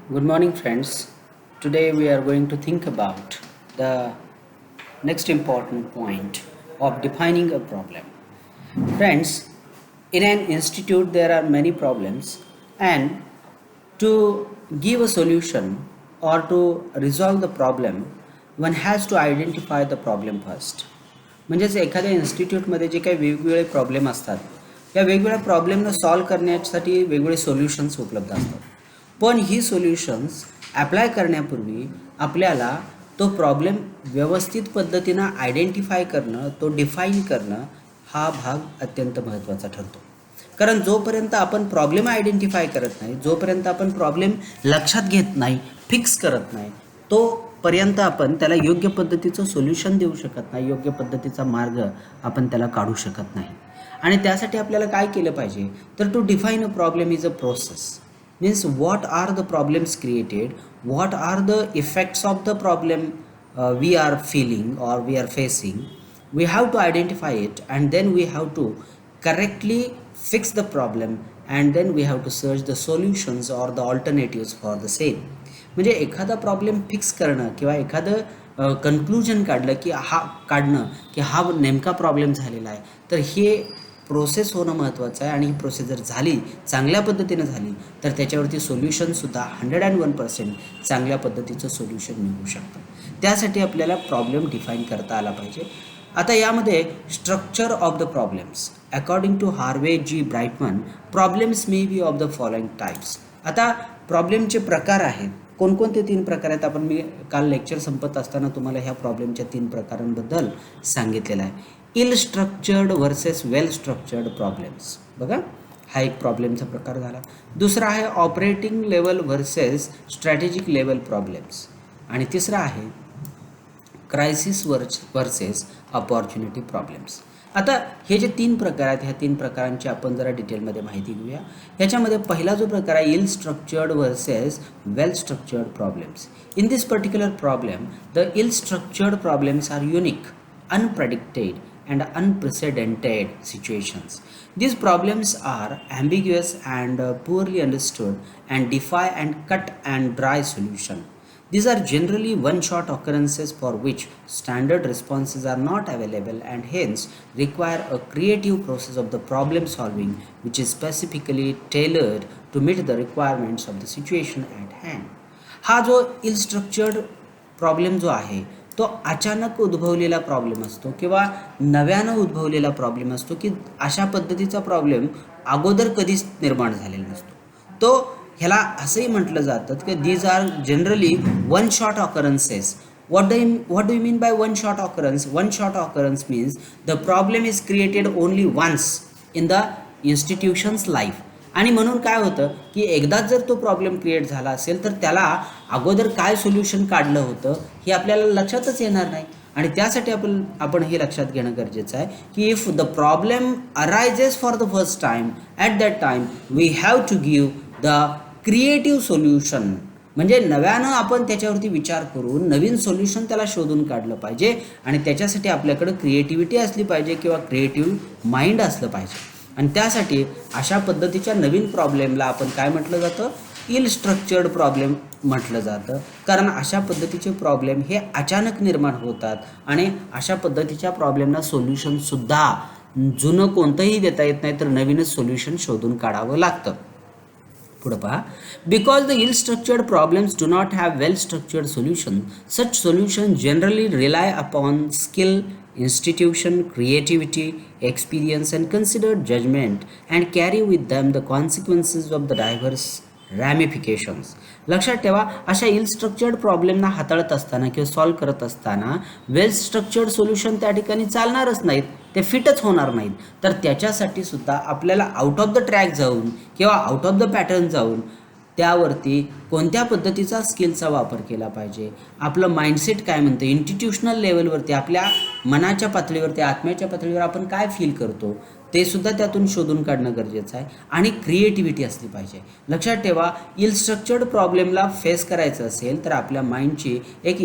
Good morning, friends. Today we are going to think about the next important point of defining a problem. Friends, in an institute there are many problems, and to give a solution or to resolve the problem, one has to identify the problem first. म्हणजेच एखाद्या इन्स्टिट्यूटमध्ये जे काही वेगवेगळे problem असतात, या वेगवेगळ्या प्रॉब्लेमला solve करण्यासाठी वेगवेगळे सोल्युशन्स उपलब्ध असतात. पण ही सोल्युशन्स ॲप्लाय करण्यापूर्वी आपल्याला तो प्रॉब्लेम व्यवस्थित पद्धतीनं आयडेंटिफाय करणं, तो डिफाईन करणं हा भाग अत्यंत महत्त्वाचा ठरतो. कारण जोपर्यंत आपण प्रॉब्लेम आयडेंटिफाय करत नाही, जोपर्यंत आपण प्रॉब्लेम लक्षात घेत नाही, फिक्स करत नाही, तोपर्यंत आपण त्याला योग्य पद्धतीचं सोल्युशन देऊ शकत नाही, योग्य पद्धतीचा मार्ग आपण त्याला काढू शकत नाही. आणि त्यासाठी आपल्याला काय केलं पाहिजे, तर to define a problem is a process. Means what are the problems created, what are the effects of the problem we are feeling or we are facing. We have to identify it, and then we have to correctly fix the problem, and then we have to search the solutions or the alternatives for the same. म्हणजे एखादा problem fix करणं किंवा एखादं conclusion काढणं की हा नेमका problem झालेला आहे, तर हे प्रोसेस होणं महत्त्वाचं आहे. आणि ही प्रोसेस जर झाली, चांगल्या पद्धतीनं झाली, तर त्याच्यावरती सोल्युशनसुद्धा 101% चांगल्या पद्धतीचं सोल्युशन मिळू शकतं. त्यासाठी आपल्याला प्रॉब्लेम डिफाईन करता आला पाहिजे. आता यामध्ये structure of the problems according to Harvey G Brightman, problems may be of the following types. आता प्रॉब्लेमचे प्रकार आहेत. कोणकोणते 3 प्रकार आहेत, आपण मी काल लेक्चर संपत असताना तुम्हाला ह्या प्रॉब्लेमच्या 3 प्रकारांबद्दल सांगितलेलं आहे. Ill structured versus well structured problems. बघा, हा एक प्रॉब्लेमचा प्रकार झाला. दुसरा आहे operating level versus strategic level problems. आणि तिसरा आहे क्रायसिस वर्सेस अपॉर्च्युनिटी प्रॉब्लेम्स. आता हे जे 3 प्रकार आहेत, ह्या 3 प्रकारांची आपण जरा डिटेलमध्ये माहिती घेऊया. ह्याच्यामध्ये पहिला जो प्रकार आहे, ill structured versus well structured problems. In this particular problem the ill structured problems are unique, unpredicted and unprecedented situations. These problems are ambiguous and poorly understood and defy and cut and dry solution. These are generally one-shot occurrences for which standard responses are not available and hence require a creative process of the problem solving which is specifically tailored to meet the requirements of the situation at hand. हा जो ill structured problem जो आहे, तो अचानक उद्भवलेला problem असतो किंवा नव्यानं उद्भवलेला problem असतो की अशा पद्धतीचा प्रॉब्लेम अगोदर कधीच निर्माण झालेला नसतो. तो ह्याला असंही म्हटलं जातं की these are generally one shot occurrences. what do you mean by one shot occurrence? One shot occurrence means the problem is created only once in the institution's life. आणि म्हणून काय होतं की एकदाच जर तो प्रॉब्लेम क्रिएट झाला असेल, तर त्याला अगोदर काय सोल्युशन काढलं होतं हे आपल्याला लक्षातच येणार नाही. आणि त्यासाठी आपण हे लक्षात घेणं गरजेचं आहे की if the problem arises for the first time, at that time we have to give the creative solution. म्हणजे नव्यानं आपण त्याच्यावरती विचार करून नवीन सोल्युशन त्याला शोधून काढलं पाहिजे. आणि त्याच्यासाठी आपल्याकडं क्रिएटिव्हिटी असली पाहिजे किंवा क्रिएटिव्ह माइंड असलं पाहिजे. आणि त्यासाठी अशा पद्धतीच्या नवीन प्रॉब्लेमला आपण काय म्हटलं जातं, इल स्ट्रक्चर्ड प्रॉब्लेम म्हटलं जातं. कारण अशा पद्धतीचे प्रॉब्लेम हे अचानक निर्माण होतात आणि अशा पद्धतीच्या प्रॉब्लेमला सोल्युशनसुद्धा जुनं कोणतंही देता येत नाही, तर नवीनच सोल्युशन शोधून काढावं लागतं. पुढं पहा, because the ill structured problems do not have well structured solution, such solution generally rely upon skill, institution, creativity, experience and considered judgment and carry with them the consequences of the diverse ramifications. लक्षात ठेवा, अशा इल structured प्रॉब्लेमना हाताळत असताना किंवा solve करत असताना वेल structured solution त्या ठिकाणी चालणारच नाहीत, ते फिटच होणार नाहीत. तर त्याच्यासाठी सुद्धा आपल्याला आउट ऑफ द ट्रॅक जाऊन किंवा आउट ऑफ द पॅटर्न जाऊन त्यावरती कोणत्या पद्धतीचा स्किलचा वापर केला पाहिजे, आपलं माइंडसेट काय म्हणतं, इन्स्टिट्यूशनल लेवलवरती आपल्या मनाच्या पातळीवरती, आत्म्याच्या पातळीवर आपण काय फील करतो ते सुद्धा त्यातून शोधून काढणं गरजेचं आहे. आणि क्रिएटिव्हिटी असली पाहिजे. लक्षात ठेवा, इल स्ट्रक्चर्ड प्रॉब्लेमला फेस करायचं असेल तर आपल्या माइंडची एक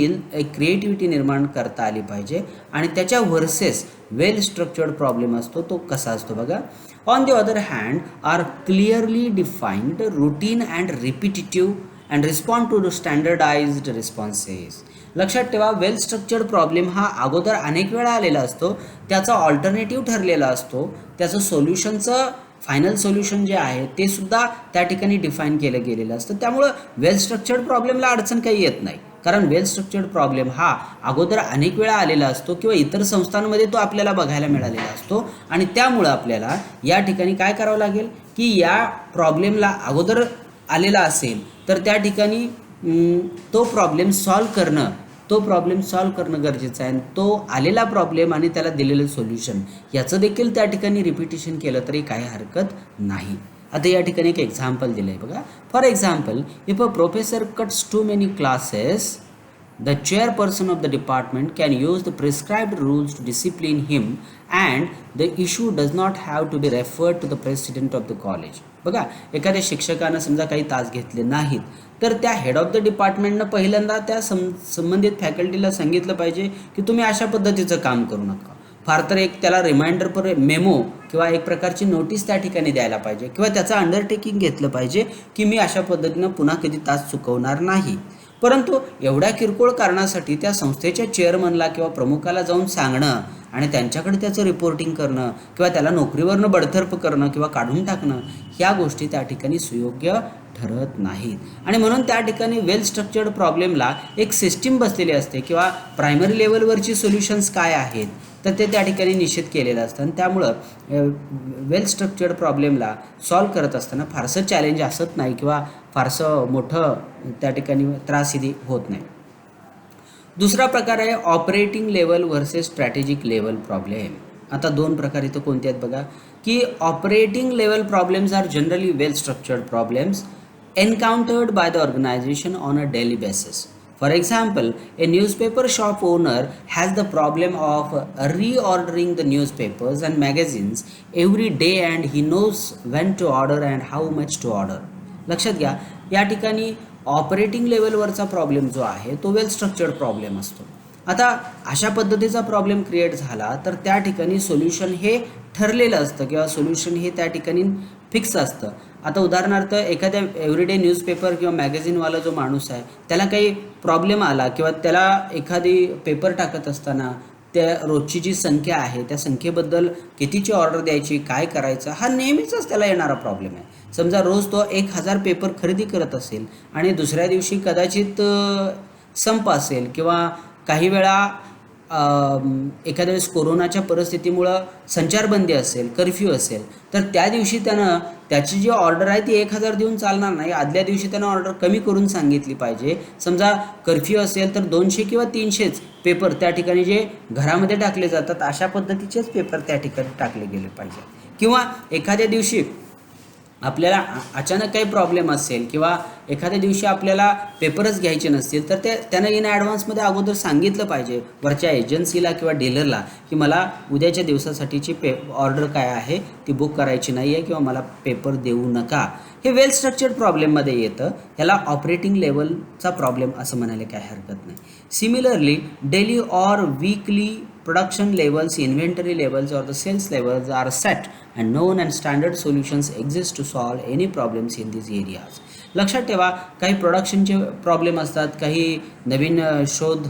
क्रिएटिव्हिटी निर्माण करता आली पाहिजे. आणि त्याच्या वर्सेस वेल स्ट्रक्चर्ड प्रॉब्लेम असतो तो कसा असतो बघा. On the other hand, are clearly defined, routine and repetitive and respond to the standardized responses. लक्षात ठेवा, वेल स्ट्रक्चर्ड प्रॉब्लेम हा अगोदर अनेक वेळा आलेला असतो, त्याचा ऑल्टरनेटिव्ह ठरलेला असतो, त्याचं सोल्युशनचं फायनल सोल्युशन जे आहे ते सुद्धा त्या ठिकाणी डिफाईन केलं गेलेलं असतं. त्यामुळं वेल स्ट्रक्चर्ड प्रॉब्लेमला अडचण काही येत नाही, कारण वेल स्ट्रक्चर्ड प्रॉब्लेम हा अगोदर अनेक वेळा आलेला असतो किंवा इतर संस्थांमध्ये तो आपल्याला बघायला मिळालेला असतो. आणि त्यामुळं आपल्याला या ठिकाणी काय करावं लागेल की या प्रॉब्लेमला अगोदर आलेला असेल तर त्या ठिकाणी तो प्रॉब्लेम सॉल्व करणं गरजेचं आहे. तो आलेला प्रॉब्लेम आणि त्याला दिलेलं सोल्युशन याचं देखील त्या ठिकाणी रिपिटेशन केलं तरी काही हरकत नाही. आता या ठिकाणी एक एक्झाम्पल दिलं आहे बघा. For example, if a professor cuts too many classes, the chairperson of the department can use the prescribed rules to discipline him and the issue does not have to be referred to the president of the college. बघा, एखाद्या शिक्षकानं समजा काही तास घेतले नाहीत तर त्या हेड ऑफ द डिपार्टमेंटनं पहिल्यांदा त्या संबंधित फॅकल्टीला सांगितलं पाहिजे की तुम्ही अशा पद्धतीचं काम करू नका. फार तर एक त्याला रिमाइंडर पर मेमो किंवा एक प्रकारची नोटीस त्या ठिकाणी द्यायला पाहिजे किंवा त्याचं अंडरटेकिंग घेतलं पाहिजे की मी अशा पद्धतीनं पुन्हा कधी तास चुकवणार नाही. परंतु एवढ्या किरकोळ कारणासाठी त्या संस्थेच्या चेअरमनला किंवा प्रमुखाला जाऊन सांगणं आणि त्यांच्याकडे त्याचं रिपोर्टिंग करणं किंवा त्याला नोकरीवरनं बडतर्फ करणं किंवा काढून टाकणं ह्या गोष्टी त्या ठिकाणी सुयोग्य ठरत नाहीत. आणि म्हणून त्या ठिकाणी वेल स्ट्रक्चर्ड प्रॉब्लेमला एक सिस्टीम बसलेली असते किंवा प्रायमरी लेवलवरची सोल्युशन्स काय आहेत तर ते त्या ठिकाणी निश्चित केलेलं असतं. आणि त्यामुळं वेल स्ट्रक्चर्ड प्रॉब्लेमला सॉल्व करत असताना फारसं चॅलेंज असत नाही किंवा फारसं मोठं त्या ठिकाणी त्रासही होत नाही. दुसरा प्रकार आहे operating level versus strategic level problem. आता दोन प्रकार इथं कोणते आहेत बघा की operating level problems are generally well structured problems encountered by the organisation on a daily basis. For example, a newspaper shop owner has the problem of reordering the newspapers and magazines every day and he knows when to order and how much to order. लक्षात घ्या, या ठिकाणी operating लेवलवरचा problem जो आहे तो वेल structured problem असतो. आता अशा पद्धतीचा प्रॉब्लेम क्रिएट झाला तर त्या ठिकाणी सोल्युशन हे ठरलेलं असतं किंवा सोल्युशन हे त्या ठिकाणी फिक्स असतं. आता उदाहरणार्थ एखाद्या एव्हरीडे न्यूजपेपर किंवा मॅगझिनवाला जो माणूस आहे त्याला काही प्रॉब्लेम आला किंवा त्याला एखादी पेपर टाकत असताना त्या रोजची जी संख्या आहे त्या संख्येबद्दल कितीची ऑर्डर द्यायची, काय करायचं, हा नेहमीचाच त्याला येणारा प्रॉब्लेम आहे. समजा रोज तो 1000 पेपर खरेदी करत असेल आणि दुसऱ्या दिवशी कदाचित संप असेल किंवा काही वेळा एखाद्या वेळेस कोरोनाच्या परिस्थितीमुळं संचारबंदी असेल, कर्फ्यू असेल तर त्या दिवशी त्यानं त्याची जी ऑर्डर आहे ती 1000 देऊन चालणार नाही. आदल्या दिवशी त्यानं ऑर्डर कमी करून सांगितली पाहिजे. समजा कर्फ्यू असेल तर 200 किंवा 300च पेपर त्या ठिकाणी जे घरामध्ये टाकले जातात अशा पद्धतीचेच पेपर त्या ठिकाणी टाकले गेले पाहिजे. किंवा एखाद्या दिवशी आपल्याला अचानक काही प्रॉब्लेम असेल किंवा एखाद्या दिवशी आपल्याला पेपरच घ्यायचे नसतील तर त्यानं इन ॲडव्हान्समध्ये अगोदर सांगितलं पाहिजे वरच्या एजन्सीला किंवा डीलरला की मला उद्याच्या दिवसासाठीची ऑर्डर काय आहे ती बुक करायची नाही आहे किंवा मला पेपर देऊ नका. हे वेल स्ट्रक्चर्ड प्रॉब्लेममध्ये येतं. ह्याला ऑपरेटिंग लेवलचा प्रॉब्लेम असं म्हणायला काही हरकत नाही. Similarly daily or weekly production levels, inventory levels or the sales levels are set and known and standard solutions exist to solve any problems in these areas. लक्षात ठेवा, काही प्रोडक्शनचे प्रॉब्लेम असतात, काही नवीन शोध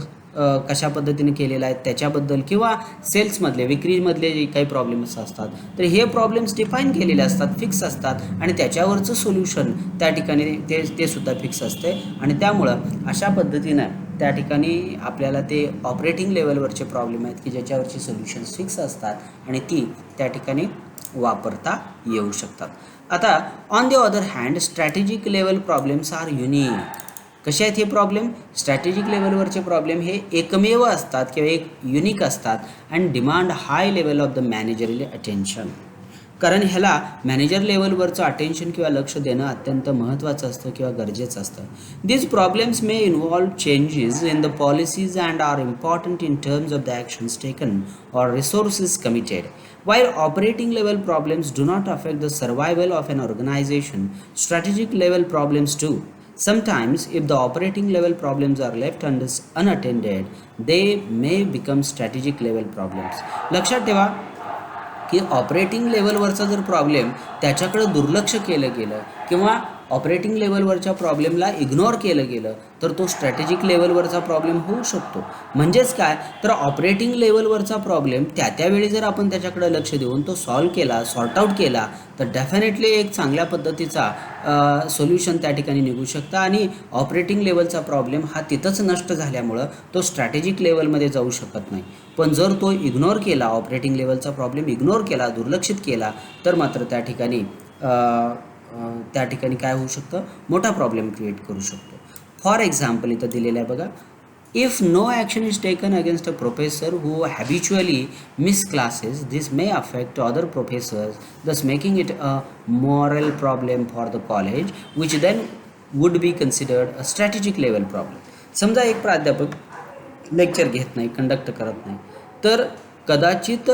कशा पद्धतीने केलेला आहे त्याच्याबद्दल किंवा सेल्समधले विक्रीमधले जे काही प्रॉब्लेम्स असतात तर हे प्रॉब्लेम्स डिफाईन केलेले असतात, फिक्स असतात आणि त्याच्यावरचं सोल्युशन त्या ठिकाणी ते सुद्धा फिक्स असते. आणि त्यामुळं अशा पद्धतीनं त्या ठिकाणी आपल्याला ते ऑपरेटिंग लेवलवरचे प्रॉब्लेम आहेत की ज्याच्यावरची सोल्युशन्स फिक्स असतात आणि ती त्या ठिकाणी वापरता येऊ शकतात. आता on the other hand strategic level problems are unique. कसे आहेत हे प्रॉब्लेम? स्ट्रॅटेजिक लेवलवरचे प्रॉब्लेम हे एकमेव असतात किंवा एक युनिक असतात and demand high level of the managerial attention. कारण ह्याला मॅनेजर लेवलवरचं अटेन्शन किंवा लक्ष देणं अत्यंत महत्त्वाचं असतं किंवा गरजेचं असतं. These problems may involve changes in the policies and are important in terms of the actions taken or resources committed. While operating level problems do not affect the survival of an organization, strategic level problems do. Sometimes, if the operating level problems are left unattended, they may become strategic level problems. लक्षात ठेवा की operating लेवलवरचा जर problem त्याच्याकडे दुर्लक्ष केलं गेलं किंवा operating लेवलवरच्या प्रॉब्लेमला ignore केलं गेलं तर तो स्ट्रॅटेजिक लेवलवरचा प्रॉब्लेम होऊ शकतो. म्हणजेच काय, तर ऑपरेटिंग लेवलवरचा प्रॉब्लेम त्यावेळी जर आपण त्याच्याकडे लक्ष देऊन तो सॉल्व्ह केला, सॉर्ट आऊट केला तर डेफिनेटली एक चांगल्या पद्धतीचा सोल्युशन त्या ठिकाणी निघू शकतं आणि ऑपरेटिंग लेवलचा प्रॉब्लेम हा तिथंच नष्ट झाल्यामुळं तो स्ट्रॅटेजिक लेवलमध्ये जाऊ शकत नाही. पण जर तो इग्नोर केला, ऑपरेटिंग लेवलचा प्रॉब्लेम इग्नोर केला, दुर्लक्षित केला तर मात्र त्या ठिकाणी काय होऊ शकतं, मोठा प्रॉब्लेम क्रिएट करू शकतो. फॉर एक्झाम्पल इथं दिलेलं आहे बघा, if no action is taken against a professor who habitually miss classes this may affect other professors thus making it a moral problem for the college which then would be considered a strategic level problem. समजा एक प्राध्यापक lecture घेत नाही, conduct करत नाही, तर कदाचित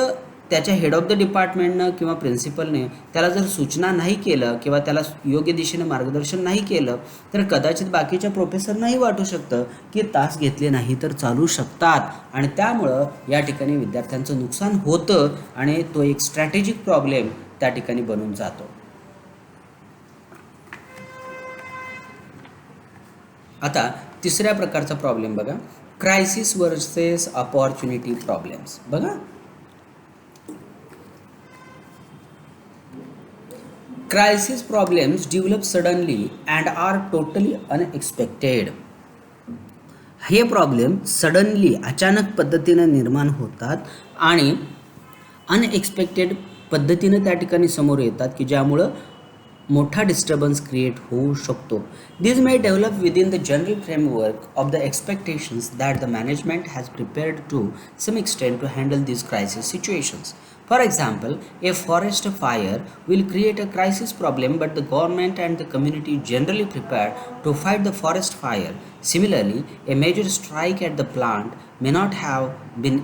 त्याच्या हेड ऑफ द डिपार्टमेंटनं किंवा प्रिन्सिपलने त्याला जर सूचना नाही केलं किंवा त्याला योग्य दिशेनं मार्गदर्शन नाही केलं तर कदाचित बाकीच्या प्रोफेसरनाही वाटू शकतं की तास घेतले नाही तर चालू शकतात आणि त्यामुळं या ठिकाणी विद्यार्थ्यांचं नुकसान होतं आणि तो एक स्ट्रॅटेजिक प्रॉब्लेम त्या ठिकाणी बनून जातो. आता तिसऱ्या प्रकारचा प्रॉब्लेम बघा, क्रायसिस वर्सेस अपॉर्च्युनिटी प्रॉब्लेम्स. बघा, crisis problems develop suddenly and are totally unexpected. हे प्रॉब्लेम सडनली अचानक पद्धतीनं निर्माण होतात आणि अनएक्सपेक्टेड पद्धतीनं त्या ठिकाणी समोर येतात की ज्यामुळं मोठा डिस्टर्बन्स क्रिएट होऊ शकतो. This may develop within the general framework of the expectations that the management has prepared to some extent to handle these crisis situations. For example, a forest fire will create a crisis problem, but the government and the community generally prepared to fight the forest fire. Similarly, a major strike at the plant may not have been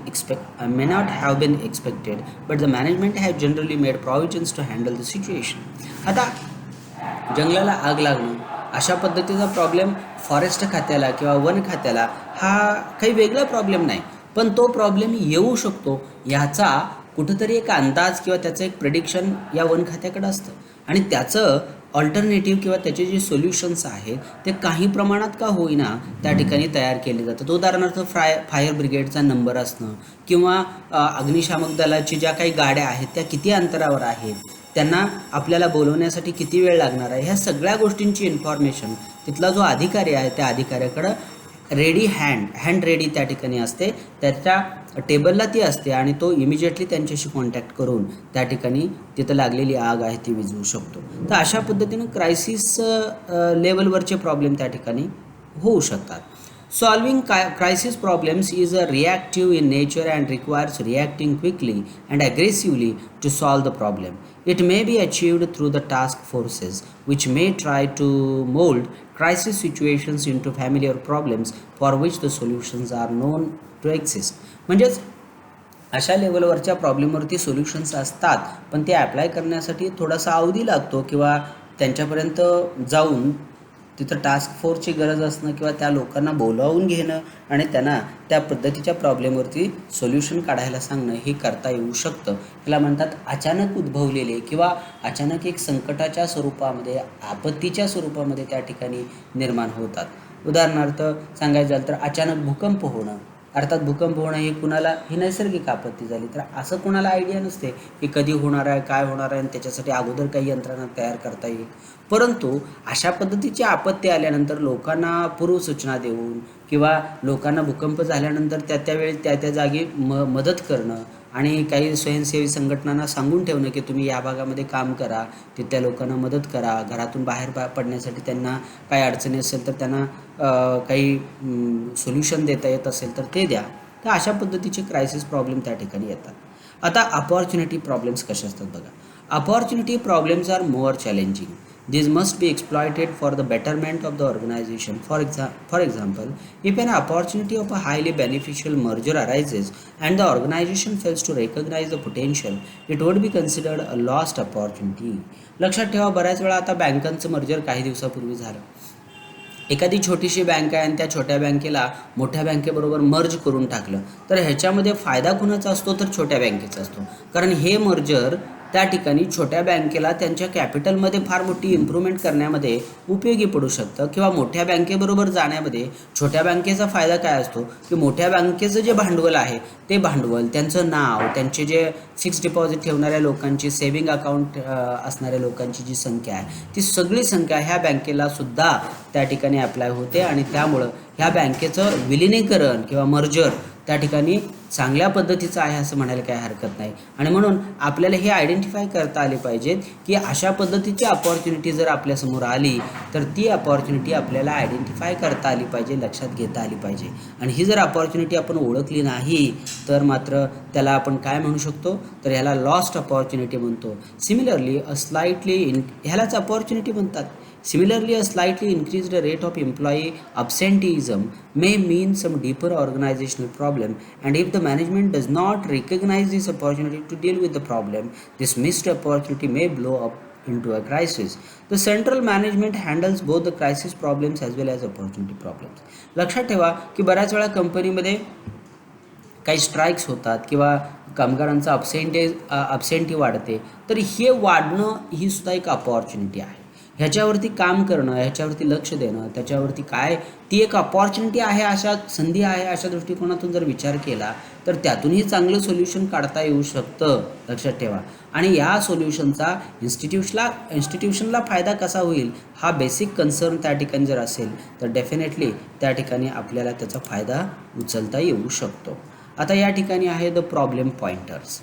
expected, but the management have generally made provisions to handle the situation. आता जंगलाला आग लागणं अशा पद्धतीचा problem forest खात्याला किंवा one खात्याला हा काही वेगळा प्रॉब्लेम नाही, पण तो प्रॉब्लेम येऊ शकतो ह्याचा कुठंतरी एक अंदाज किंवा त्याचं एक प्रेडिक्शन या वन खात्याकडे असतं आणि त्याचं ऑल्टरनेटिव्ह किंवा त्याचे जे सोल्युशन्स आहेत ते काही प्रमाणात का होईना त्या ठिकाणी तयार केले जातात. उदाहरणार्थ फायर ब्रिगेडचा नंबर असणं किंवा अग्निशामक दलाची ज्या काही गाड्या आहेत त्या किती अंतरावर आहेत, त्यांना आपल्याला बोलवण्यासाठी किती वेळ लागणार आहे, ह्या सगळ्या गोष्टींची इन्फॉर्मेशन तिथला जो अधिकारी आहे त्या अधिकाऱ्याकडं रेडी हँड रेडी त्या ठिकाणी असते, त्याच्या टेबलला ती असते आणि तो इमिजिएटली त्यांच्याशी कॉन्टॅक्ट करून त्या ठिकाणी तिथं लागलेली आग आहे ती विझवू शकतो. तर अशा पद्धतीनं क्रायसिस लेवलवरचे प्रॉब्लेम त्या ठिकाणी होऊ शकतात. Solving crisis problems is a reactive in nature and requires reacting quickly and aggressively to solve the problem. It may be achieved through the task forces, which may try to mold crisis situations into familiar problems for which the solutions are known to exist. म्हणजेच अशा लेवलवरच्या प्रॉब्लेमवरती solutions असतात, पण ते apply करण्यासाठी थोडासा अवधी लागतो किंवा त्यांच्यापर्यंत जाऊन तिथं टास्क फोर्सची गरज असणं किंवा त्या लोकांना बोलावून घेणं आणि त्यांना त्या पद्धतीच्या प्रॉब्लेमवरती सोल्युशन काढायला सांगणं हे करता येऊ शकतं. त्याला म्हणतात अचानक उद्भवलेले किंवा अचानक एक संकटाच्या स्वरूपामध्ये, आपत्तीच्या स्वरूपामध्ये त्या ठिकाणी निर्माण होतात. उदाहरणार्थ सांगायचं झालं तर अचानक भूकंप होणं, अर्थात भूकंप होणं ही कुणाला ही नैसर्गिक आपत्ती झाली तर असं कुणाला आयडिया नसते की कधी होणार आहे, काय होणार आहे आणि त्याच्यासाठी अगोदर काही यंत्रणा तयार करता येईल. परंतु अशा पद्धतीची आपत्ती आल्यानंतर लोकांना पूर्वसूचना देऊन किंवा लोकांना भूकंप झाल्यानंतर त्यावेळी त्या जागी मदत करणं आणि काही स्वयंसेवी संघटनांना सांगून ठेवणं की तुम्ही या भागामध्ये काम करा, तिथल्या लोकांना मदत करा, घरातून बाहेर पडण्यासाठी त्यांना काही अडचणी असेल तर त्यांना काही सोल्युशन देता येत असेल तर ते द्या. तर अशा पद्धतीचे क्रायसिस प्रॉब्लेम त्या ठिकाणी येतात. आता अपॉर्च्युनिटी प्रॉब्लेम्स कसे असतात बघा. Opportunity problems are more challenging. These must be exploited for the betterment of the organization. For example, if an opportunity of a highly beneficial merger arises and the organization fails to recognize the potential, it would be considered a lost opportunity. लक्षात ठेवा, बऱ्याच वेळा आता बँकांचं merger काही दिवसापूर्वी झालं. एखादी छोटीशी बँक आहे आणि त्या छोट्या बँकेला मोठ्या बँकेबरोबर मर्ज करून टाकलं तर ह्याच्यामध्ये फायदा कुणाचा असतो तर छोट्या बँकेचा असतो, कारण हे मर्जर त्या ठिकाणी छोट्या बँकेला त्यांच्या कॅपिटलमध्ये फार मोठी इम्प्रूव्हमेंट करण्यामध्ये उपयोगी पडू शकतं, किंवा मोठ्या बँकेबरोबर जाण्यामध्ये छोट्या बँकेचा फायदा काय असतो की मोठ्या बँकेचं जे भांडवल आहे ते भांडवल, त्यांचं नाव, त्यांचे जे फिक्स डिपॉझिट ठेवणाऱ्या लोकांची, सेव्हिंग अकाउंट असणाऱ्या लोकांची जी संख्या आहे ती सगळी संख्या ह्या बँकेला सुद्धा त्या ठिकाणी अप्लाय होते, आणि त्यामुळं ह्या बँकेचं विलिनीकरण किंवा मर्जर त्या ठिकाणी चांगल्या पद्धतीचं आहे असं म्हणायला काही हरकत नाही. आणि म्हणून आपल्याला हे आयडेंटिफाय करता आले पाहिजेत की अशा पद्धतीची अपॉर्च्युनिटी जर आपल्यासमोर आली तर ती अपॉर्च्युनिटी आपल्याला आयडेंटिफाय करता आली पाहिजे, लक्षात घेता आली पाहिजे. आणि ही जर अपॉर्च्युनिटी आपण ओळखली नाही तर मात्र त्याला आपण काय म्हणू शकतो, तर ह्याला लॉस्ट अपॉर्च्युनिटी म्हणतो. सिमिलरली ह्यालाच अपॉर्च्युनिटी म्हणतात. Similarly, a slightly increased rate of employee absenteeism may mean some deeper organizational problem, and if the management does not recognize this opportunity to deal with the problem, this missed opportunity may blow up into a crisis. The central management handles both the crisis problems as well as opportunity problems. लक्षात ठेवा की बऱ्याच वेळा कंपनीमध्ये काही strikes होतात किंवा कामगारांचा अब्सेंटी वाढते, तर हे वाढणं ही सुद्धा एक अपॉर्च्युनिटी आहे. ह्याच्यावरती काम करणं, ह्याच्यावरती लक्ष देणं, त्याच्यावरती काय ती एक अपॉर्च्युनिटी आहे, अशा संधी आहे, अशा दृष्टिकोनातून जर विचार केला तर त्यातूनही चांगलं सोल्युशन काढता येऊ शकतं, लक्षात ठेवा. आणि या सोल्युशनचा इन्स्टिट्यूशनला फायदा कसा होईल हा बेसिक कन्सर्न त्या ठिकाणी जर असेल तर डेफिनेटली त्या ठिकाणी आपल्याला त्याचा फायदा उचलता येऊ शकतो. आता या ठिकाणी आहे द प्रॉब्लेम पॉइंटर्स.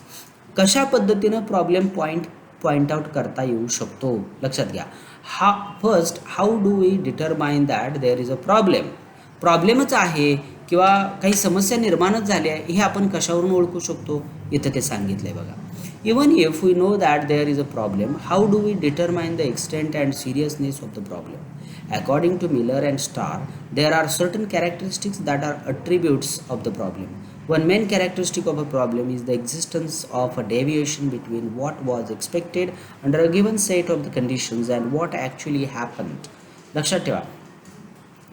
कशा पद्धतीनं प्रॉब्लेम पॉइंट आउट करता येऊ शकतो, लक्षात घ्या. First, how do we determine that there is a problem. प्रॉब्लेमच आहे किंवा काही समस्या निर्माणच झाली आहे हे आपण कशावरून ओळखू शकतो, इथं ते सांगितलं आहे बघा. Even if we know that there is a problem, how do we determine the extent and seriousness of the problem. According to Miller and Starr, there are certain characteristics that are attributes of the problem. One main characteristic of a problem is the existence of a deviation between what was expected under a given set of the conditions and what actually happened. लक्षात ठेवा,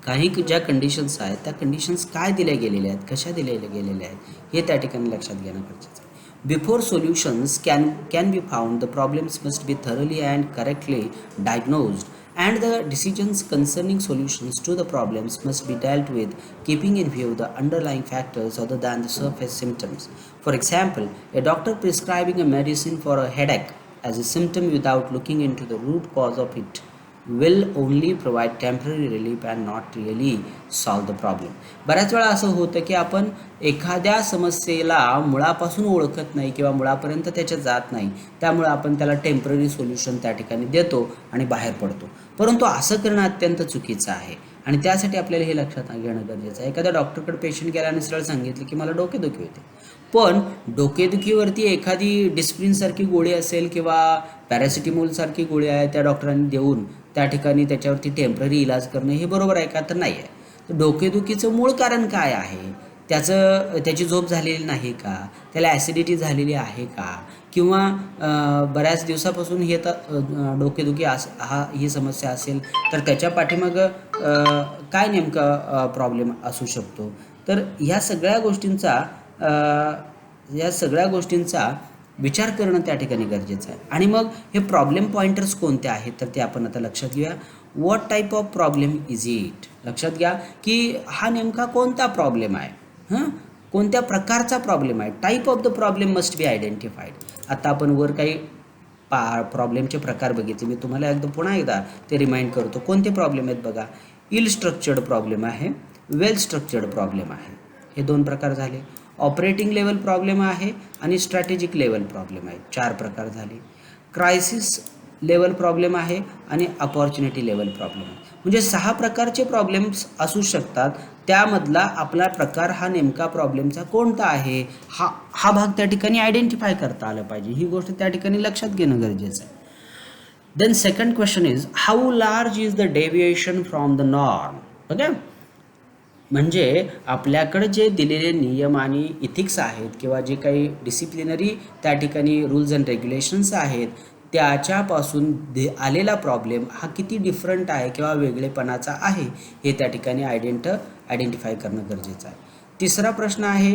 काही ज्या conditions आहेत त्या conditions काय दिल्या गेलेल्या आहेत, कशा दिल्या गेलेल्या आहेत हे त्या ठिकाणी लक्षात घेणं गरजेचं आहे. Before solutions can be found, the problems must be thoroughly and correctly diagnosed, and the decisions concerning solutions to the problems must be dealt with keeping in view the underlying factors other than the surface symptoms. For example, a doctor prescribing a medicine for a headache as a symptom without looking into the root cause of it will only provide temporary relief and not really solve the problem. बऱ्याच वेळा असं होतं की आपण एखाद्या समस्येला मुळापासून ओळखत नाही किंवा मुळापर्यंत त्याच्या जात नाही, त्यामुळे आपण त्याला टेम्पररी सोल्युशन त्या ठिकाणी देतो आणि बाहेर पडतो. परंतु असं करणं अत्यंत चुकीचं आहे आणि त्यासाठी आपल्याला हे लक्षात घेणं गरजेचं आहे. एखाद्या डॉक्टरकडे पेशंट गेला आणि सरळ सांगितलं की मला डोकेदुखी होते, पण डोकेदुखीवरती एखादी डिस्प्रिनसारखी गोळी असेल किंवा पॅरासिटिमोलसारखी गोळी आहे त्या डॉक्टरांनी देऊन त्या ठिकाणी त्याच्यावरती टेम्पररी इलाज करणं हे बरोबर आहे का, तर नाही आहे. तर डोकेदुखीचं मूळ कारण काय आहे, त्याची झोप झालेली नाही का, त्याला ॲसिडिटी झालेली आहे का, किंवा बऱ्याच दिवसापासून हे डोकेदुखी ही समस्या असेल तर त्याच्या पाठीमागं काय नेमका प्रॉब्लेम असू शकतो. तर ह्या सगळ्या गोष्टींचा विचार करणं त्या ठिकाणी गरजेचं आहे. आणि मग हे प्रॉब्लेम पॉइंटर्स कोणते आहेत तर ते आपण आता लक्षात घेऊया. What type of problem is it. लक्षात घ्या की हा नेमका कोणता प्रॉब्लेम आहे, कोणत्या प्रकारचा प्रॉब्लेम आहे. Type of the problem must be identified. आता आपण वर काही प्रॉब्लेमचे प्रकार बघितले, मी तुम्हाला पुन्हा एकदा ते रिमाइंड करतो. कोणते प्रॉब्लेम आहेत बघा. इल स्ट्रक्चर्ड प्रॉब्लेम आहे, वेल स्ट्रक्चर्ड प्रॉब्लेम आहे, हे 2 प्रकार झाले. ऑपरेटिंग लेवल प्रॉब्लेम आहे आणि स्ट्रॅटेजिक लेवल प्रॉब्लेम आहे, 4 प्रकार झाले. क्रायसिस लेवल प्रॉब्लेम आहे आणि अपॉर्च्युनिटी लेवल प्रॉब्लेम आहे. म्हणजे 6 प्रकारचे प्रॉब्लेम्स असू शकतात. त्यामधला आपला प्रकार हा नेमका प्रॉब्लेमचा कोणता आहे हा भाग त्या ठिकाणी आयडेंटिफाय करता आलं पाहिजे. ही गोष्ट त्या ठिकाणी लक्षात घेणं गरजेचं आहे. Then second question is how large is the deviation from the norm. Okay, म्हणजे आपल्याकडे जे दिलेले नियम आणि इथिक्स आहेत किंवा जे काही डिसिप्लिनरी त्या ठिकाणी रूल्स अँड रेग्युलेशन्स आहेत त्याच्यापासून आलेला प्रॉब्लेम हा किती डिफरंट आहे किंवा वेगळेपणाचा आहे हे त्या ठिकाणी आयडेंटिफाय करणं गरजेचं आहे. तिसरा प्रश्न आहे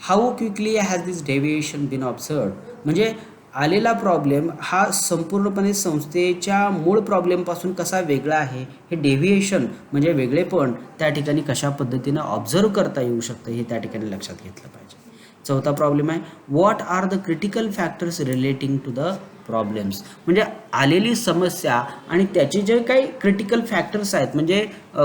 how quickly has this deviation been observed. म्हणजे आलेला प्रॉब्लेम हा संपूर्णपणे संस्थेच्या मूळ प्रॉब्लेमपासून कसा वेगळा आहे, हे डेव्हिएशन म्हणजे वेगळेपण त्या ठिकाणी कशा पद्धतीनं ऑब्झर्व करता येऊ शकतं हे त्या ठिकाणी लक्षात घेतलं पाहिजे. चौथा प्रॉब्लेम आहे, what are the critical factors relating to the problems. म्हणजे आलेली समस्या आणि त्याचे जे काही क्रिटिकल फॅक्टर्स आहेत, म्हणजे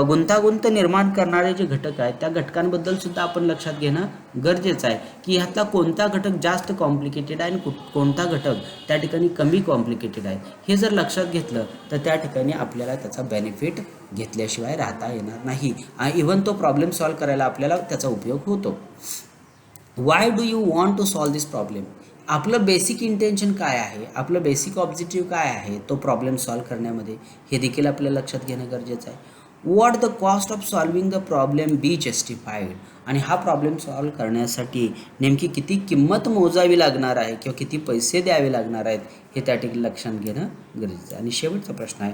गुंतागुंत निर्माण करणारे जे घटक आहेत, त्या घटकांबद्दल सुद्धा आपण लक्षात घेणं गरजेचं आहे की ह्यातला कोणता घटक जास्त कॉम्प्लिकेटेड आहे आणि कोणता घटक त्या ठिकाणी कमी कॉम्प्लिकेटेड आहे. हे जर लक्षात घेतलं तर त्या ठिकाणी आपल्याला त्याचा बेनिफिट घेतल्याशिवाय राहता येणार नाही. इव्हन तो प्रॉब्लेम सॉल्व्ह करायला आपल्याला त्याचा उपयोग होतो. Why do you want to solve this problem. आपलं बेसिक इंटेन्शन काय आहे, आपलं बेसिक ऑब्जेक्टिव्ह काय आहे तो प्रॉब्लेम सॉल्व्ह करण्यामध्ये, हे देखील आपल्याला लक्षात घेणं गरजेचं आहे. What the cost of solving the problem be justified. आणि हा प्रॉब्लेम सॉल्व्ह करण्यासाठी नेमकी किती किंमत मोजावी लागणार आहे किंवा किती पैसे द्यावे लागणार आहेत हे त्या ठिकाणी लक्षात घेणं गरजेचं आहे. आणि शेवटचा प्रश्न आहे,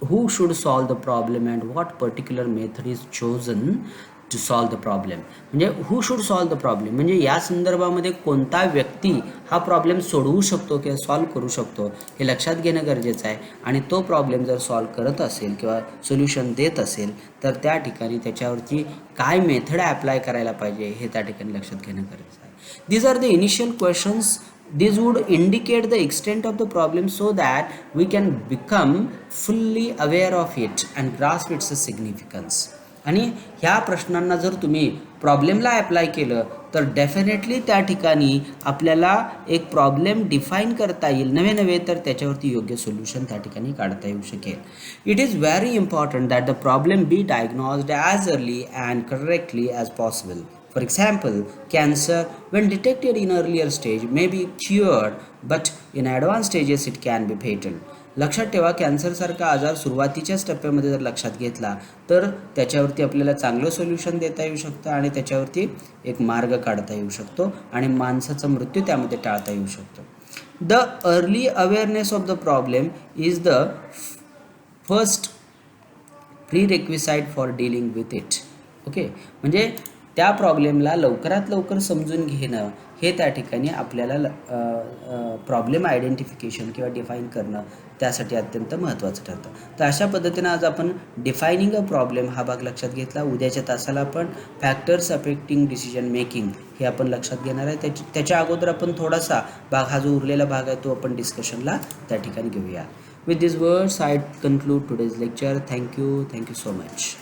who should solve the problem and what particular method is chosen to solve the problem. म्हणजे who should solve the problem म्हणजे या संदर्भामध्ये कोणता व्यक्ती हा प्रॉब्लेम सोडवू शकतो किंवा सॉल्व्ह करू शकतो हे लक्षात घेणं गरजेचं आहे. आणि तो प्रॉब्लेम जर सॉल्व्ह करत असेल किंवा सोल्युशन देत असेल तर त्या ठिकाणी त्याच्यावरती काय मेथड ॲप्लाय करायला पाहिजे हे त्या ठिकाणी लक्षात घेणं गरजेचं आहे. These are the initial questions. These would indicate the extent of the problem so that we can become fully aware of it and grasp its significance. आणि ह्या प्रश्नांना जर तुम्ही प्रॉब्लेमला ॲप्लाय केलं तर डेफिनेटली त्या ठिकाणी आपल्याला एक प्रॉब्लेम डिफाईन करता येईल, नवे तर त्याच्यावरती योग्य सोल्युशन त्या ठिकाणी काढता येऊ शकेल. It is very important that the problem be diagnosed as early and correctly as possible. For example, cancer, when detected in earlier stage, may be cured, but in advanced stages it can be fatal. लक्षात ठेवा, कॅन्सरसारखा आजार सुरुवातीच्याच टप्प्यामध्ये जर लक्षात घेतला तर त्याच्यावरती आपल्याला चांगलं सोल्युशन देता येऊ शकतं आणि त्याच्यावरती एक मार्ग काढता येऊ शकतो आणि माणसाचा मृत्यू त्यामध्ये टाळता येऊ शकतो. The early awareness of the problem is the first prerequisite for dealing with it. Okay, म्हणजे त्या प्रॉब्लेमला लवकरात लवकर समजून घेणं हे त्या ठिकाणी आपल्याला प्रॉब्लेम आयडेंटिफिकेशन किंवा डिफाईन करणं त्यासाठी अत्यंत महत्त्वाचं ठरतं. तर अशा पद्धतीनं आज आपण डिफायनिंग अ प्रॉब्लेम हा भाग लक्षात घेतला. उद्याच्या तासाला आपण फॅक्टर्स अफेक्टिंग डिसिजन मेकिंग हे आपण लक्षात घेणार आहे. त्याच्या अगोदर आपण थोडासा भाग, हा जो उरलेला भाग आहे तो आपण डिस्कशनला त्या ठिकाणी घेऊया. With this words I conclude today's lecture. Thank you so much.